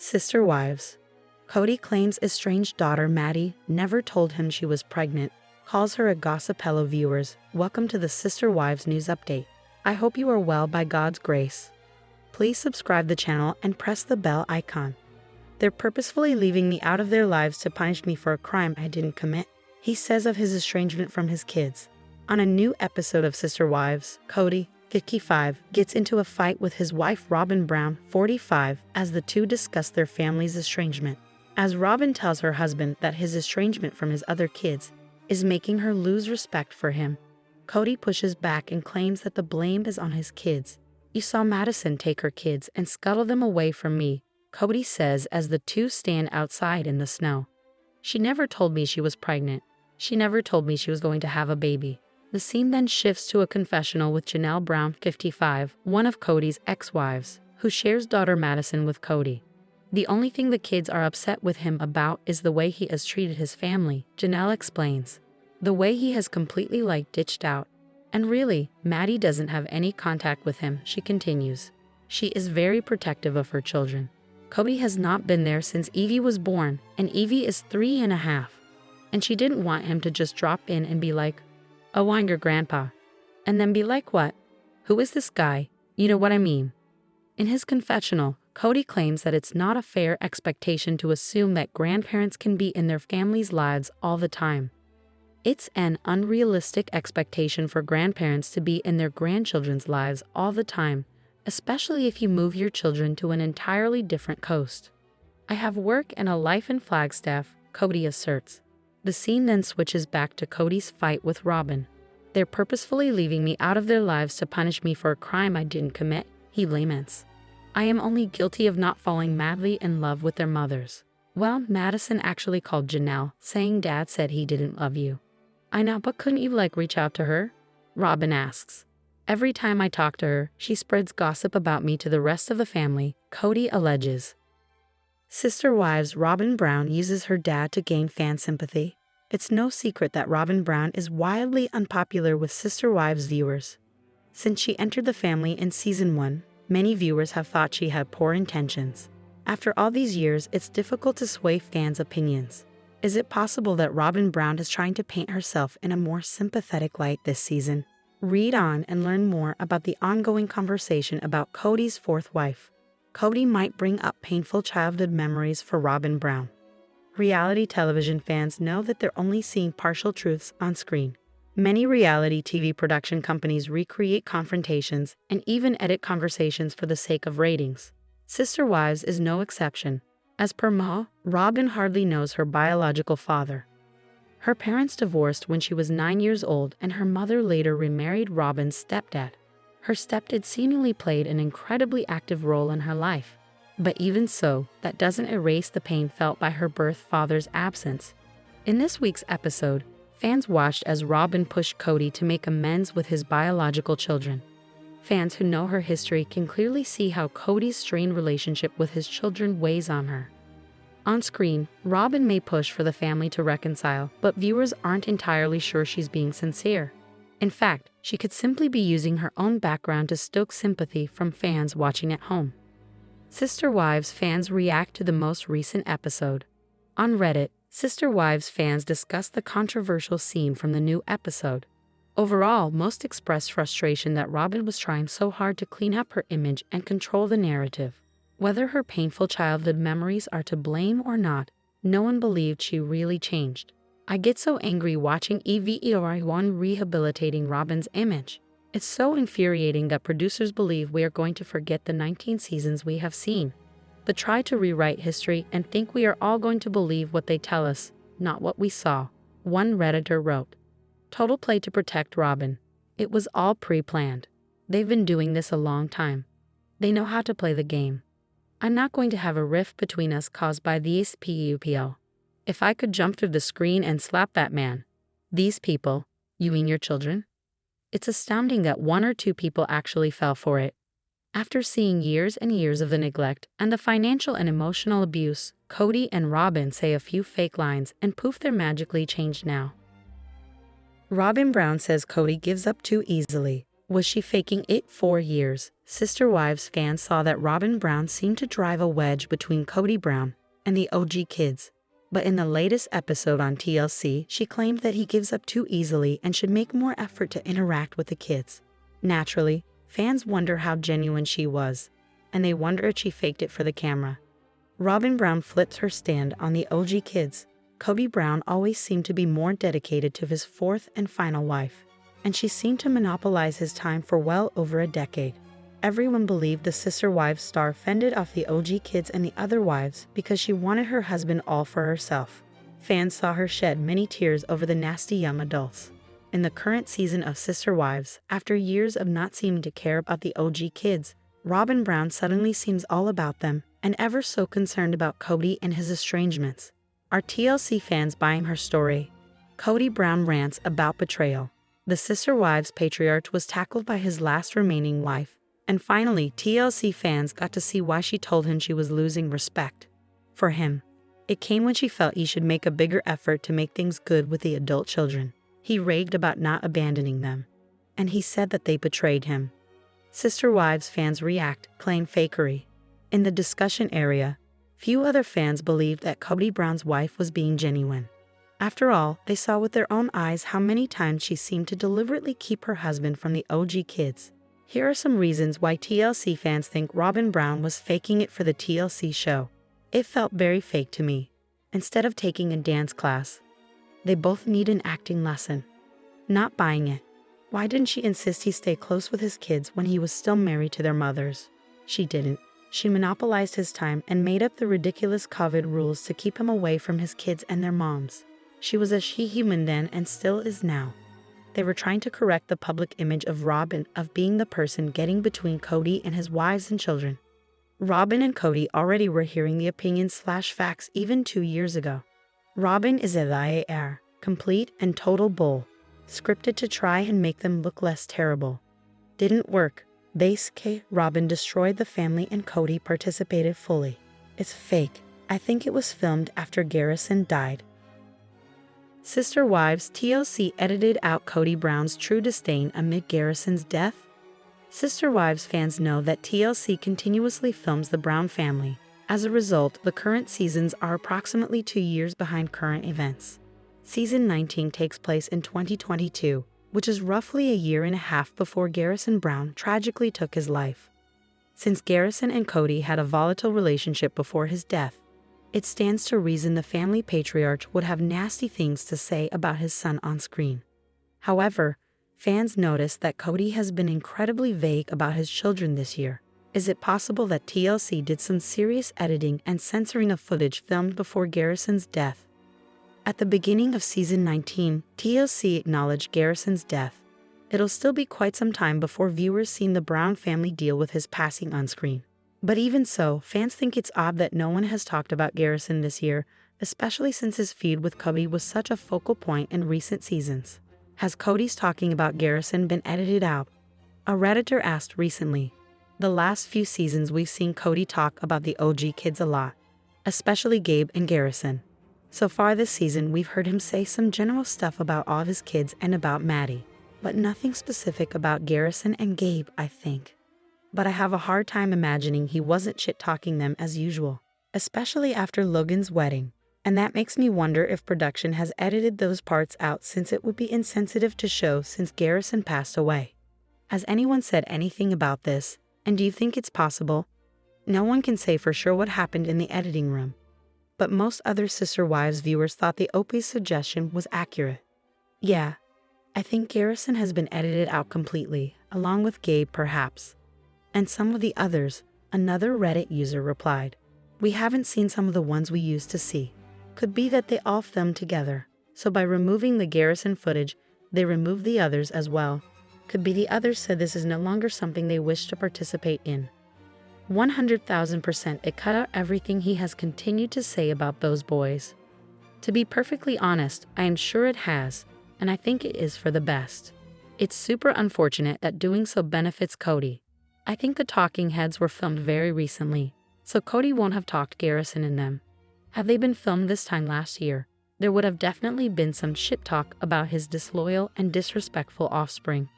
Sister wives. Kody claims estranged daughter Maddie never told him she was pregnant, calls her a gossip. Hello viewers, welcome to the Sister Wives News Update. I hope you are well by God's grace. Please subscribe the channel and press the bell icon. They're purposefully leaving me out of their lives to punish me for a crime I didn't commit, he says of his estrangement from his kids. On a new episode of Sister Wives, Kody, 55, gets into a fight with his wife Robin Brown, 45, as the two discuss their family's estrangement. As Robin tells her husband that his estrangement from his other kids is making her lose respect for him, Kody pushes back and claims that the blame is on his kids. You saw Madison take her kids and scuttle them away from me, Kody says as the two stand outside in the snow. She never told me she was pregnant. She never told me she was going to have a baby. The scene then shifts to a confessional with Janelle Brown, 55, one of Kody's ex-wives, who shares daughter Madison with Kody. The only thing the kids are upset with him about is the way he has treated his family, Janelle explains. The way he has completely ditched out. And really, Maddie doesn't have any contact with him, she continues. She is very protective of her children. Kody has not been there since Evie was born, and Evie is 3.5. And she didn't want him to just drop in and be like, "Oh, I'm your grandpa." And then be like, "What? Who is this guy? You know what I mean?" In his confessional, Kody claims that it's not a fair expectation to assume that grandparents can be in their families' lives all the time. It's an unrealistic expectation for grandparents to be in their grandchildren's lives all the time, especially if you move your children to an entirely different coast. I have work and a life in Flagstaff, Kody asserts. The scene then switches back to Kody's fight with Robin. They're purposefully leaving me out of their lives to punish me for a crime I didn't commit, he laments. I am only guilty of not falling madly in love with their mothers. Well, Madison actually called Janelle, saying Dad said he didn't love you. I know, but couldn't you reach out to her? Robin asks. Every time I talk to her, she spreads gossip about me to the rest of the family, Kody alleges. Sister wives Robin Brown uses her dad to gain fan sympathy. It's no secret that Robin Brown is wildly unpopular with Sister Wives viewers. Since she entered the family in season 1, many viewers have thought she had poor intentions. After all these years, it's difficult to sway fans' opinions. Is it possible that Robin Brown is trying to paint herself in a more sympathetic light this season? Read on and learn more about the ongoing conversation about Kody's fourth wife. Kody might bring up painful childhood memories for Robin Brown. Reality television fans know that they're only seeing partial truths on screen. Many reality TV production companies recreate confrontations and even edit conversations for the sake of ratings. Sister Wives is no exception. As per Ma, Robin hardly knows her biological father. Her parents divorced when she was 9 years old, and her mother later remarried Robin's stepdad. Her stepdad seemingly played an incredibly active role in her life. But even so, that doesn't erase the pain felt by her birth father's absence. In this week's episode, fans watched as Robin pushed Kody to make amends with his biological children. Fans who know her history can clearly see how Kody's strained relationship with his children weighs on her. On screen, Robin may push for the family to reconcile, but viewers aren't entirely sure she's being sincere. In fact, she could simply be using her own background to stoke sympathy from fans watching at home. Sister Wives fans react to the most recent episode. On Reddit, Sister Wives fans discuss the controversial scene from the new episode. Overall, most expressed frustration that Robin was trying so hard to clean up her image and control the narrative. Whether her painful childhood memories are to blame or not, no one believed she really changed. I get so angry watching EVERY1 rehabilitating Robin's image. It's so infuriating that producers believe we are going to forget the 19 seasons we have seen. But try to rewrite history and think we are all going to believe what they tell us, not what we saw, one Redditor wrote. Total play to protect Robin. It was all pre-planned. They've been doing this a long time. They know how to play the game. I'm not going to have a rift between us caused by these people. If I could jump through the screen and slap that man. These people, you mean your children? It's astounding that 1 or 2 people actually fell for it. After seeing years and years of the neglect and the financial and emotional abuse, Kody and Robin say a few fake lines and poof, they're magically changed now. Robin Brown says Kody gives up too easily. Was she faking it 4 years? Sister Wives fans saw that Robin Brown seemed to drive a wedge between Kody Brown and the OG kids. But in the latest episode on TLC, she claimed that he gives up too easily and should make more effort to interact with the kids. Naturally, fans wonder how genuine she was, and they wonder if she faked it for the camera. Robin Brown flips her stand on the OG kids. Kody Brown always seemed to be more dedicated to his fourth and final wife, and she seemed to monopolize his time for well over a decade. Everyone believed the Sister Wives star fended off the OG kids and the other wives because she wanted her husband all for herself. Fans saw her shed many tears over the nasty young adults. In the current season of Sister Wives, after years of not seeming to care about the OG kids, Robin Brown suddenly seems all about them and ever so concerned about Kody and his estrangements. Are TLC fans buying her story? Kody Brown rants about betrayal. The Sister Wives patriarch was tackled by his last remaining wife, and finally TLC fans got to see why she told him she was losing respect for him. It came when she felt he should make a bigger effort to make things good with the adult children. He raved about not abandoning them, and he said that they betrayed him. Sister Wives fans react, claim fakery. In the discussion area, few other fans believed that Kody Brown's wife was being genuine. After all, they saw with their own eyes how many times she seemed to deliberately keep her husband from the OG kids. Here are some reasons why TLC fans think Robin Brown was faking it for the TLC show. It felt very fake to me. Instead of taking a dance class, they both need an acting lesson. Not buying it. Why didn't she insist he stay close with his kids when he was still married to their mothers? She didn't. She monopolized his time and made up the ridiculous COVID rules to keep him away from his kids and their moms. She was a she-human then and still is now. They were trying to correct the public image of Robin of being the person getting between Kody and his wives and children. Robin and Kody already were hearing the opinions/facts even 2 years ago. Robin is a liar, complete and total bull, scripted to try and make them look less terrible. Didn't work. Basically, Robin destroyed the family and Kody participated fully. It's fake. I think it was filmed after Garrison died. Sister Wives TLC edited out Kody Brown's true disdain amid Garrison's death. Sister Wives fans know that TLC continuously films the Brown family. As a result, the current seasons are approximately 2 years behind current events. Season 19 takes place in 2022, which is roughly a year and a half before Garrison Brown tragically took his life. Since Garrison and Kody had a volatile relationship before his death, it stands to reason the family patriarch would have nasty things to say about his son on screen. However, fans notice that Kody has been incredibly vague about his children this year. Is it possible that TLC did some serious editing and censoring of footage filmed before Garrison's death? At the beginning of season 19, TLC acknowledged Garrison's death. It'll still be quite some time before viewers seen the Brown family deal with his passing on screen. But even so, fans think it's odd that no one has talked about Garrison this year, especially since his feud with Kody was such a focal point in recent seasons. Has Kody's talking about Garrison been edited out? A Redditor asked recently. The last few seasons we've seen Kody talk about the OG kids a lot, especially Gabe and Garrison. So far this season we've heard him say some general stuff about all of his kids and about Maddie, but nothing specific about Garrison and Gabe, I think. But I have a hard time imagining he wasn't shit-talking them as usual, especially after Logan's wedding. And that makes me wonder if production has edited those parts out since it would be insensitive to show since Garrison passed away. Has anyone said anything about this, and do you think it's possible? No one can say for sure what happened in the editing room, but most other Sister Wives viewers thought the OP's suggestion was accurate. Yeah, I think Garrison has been edited out completely, along with Gabe perhaps. And some of the others, another Reddit user replied. We haven't seen some of the ones we used to see. Could be that they all filmed together, so by removing the Garrison footage, they removed the others as well. Could be the others said this is no longer something they wish to participate in. 100,000% it cut out everything he has continued to say about those boys. To be perfectly honest, I am sure it has, and I think it is for the best. It's super unfortunate that doing so benefits Kody. I think the talking heads were filmed very recently, so Kody won't have talked Garrison in them. Had they been filmed this time last year, there would have definitely been some shit talk about his disloyal and disrespectful offspring.